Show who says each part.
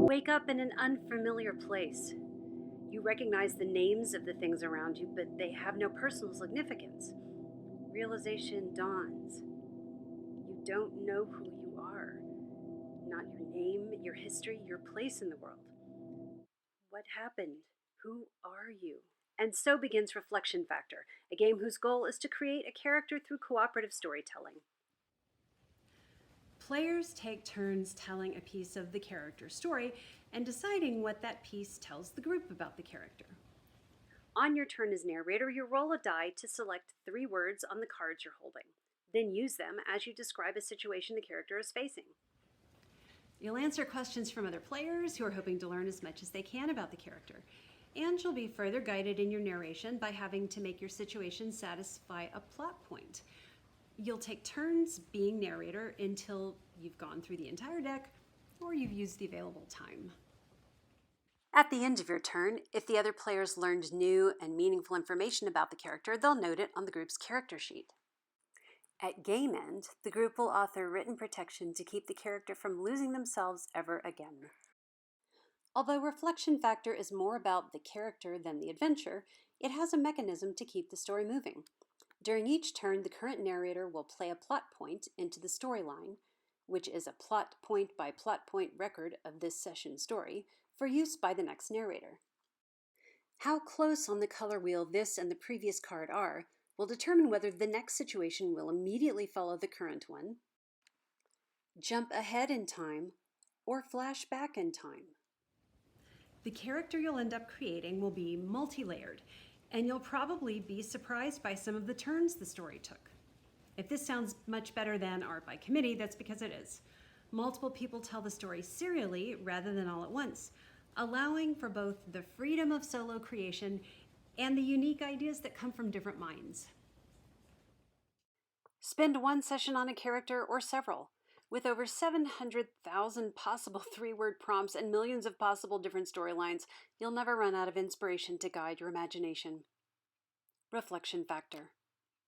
Speaker 1: wake up in an unfamiliar place. You recognize the names of the things around you, but they have no personal significance. Realization dawns. You don't know who you are. Not your name, your history, your place in the world. What happened? Who are you? And so begins Reflection Factor, a game whose goal is to create a character through cooperative storytelling.
Speaker 2: Players take turns telling a piece of the character's story and deciding what that piece tells the group about the character.
Speaker 1: On your turn as narrator, you roll a die to select 3 words on the cards you're holding. Then use them as you describe a situation the character is facing.
Speaker 2: You'll answer questions from other players who are hoping to learn as much as they can about the character. And you'll be further guided in your narration by having to make your situation satisfy a plot point. You'll take turns being narrator until you've gone through the entire deck or you've used the available time.
Speaker 1: At the end of your turn, if the other players learned new and meaningful information about the character, they'll note it on the group's character sheet. At game end, the group will author written protection to keep the character from losing themselves ever again. Although Reflection Factor is more about the character than the adventure, it has a mechanism to keep the story moving. During each turn, the current narrator will play a plot point into the storyline, which is a plot point by plot point record of this session's story, for use by the next narrator. How close on the color wheel this and the previous card are will determine whether the next situation will immediately follow the current one, jump ahead in time, or flash back in time.
Speaker 2: The character you'll end up creating will be multi-layered, and you'll probably be surprised by some of the turns the story took. If this sounds much better than art by committee, that's because it is. Multiple people tell the story serially rather than all at once, allowing for both the freedom of solo creation and the unique ideas that come from different minds.
Speaker 1: Spend one session on a character or several. With over 700,000 possible 3-word prompts and millions of possible different storylines, you'll never run out of inspiration to guide your imagination. Reflection Factor.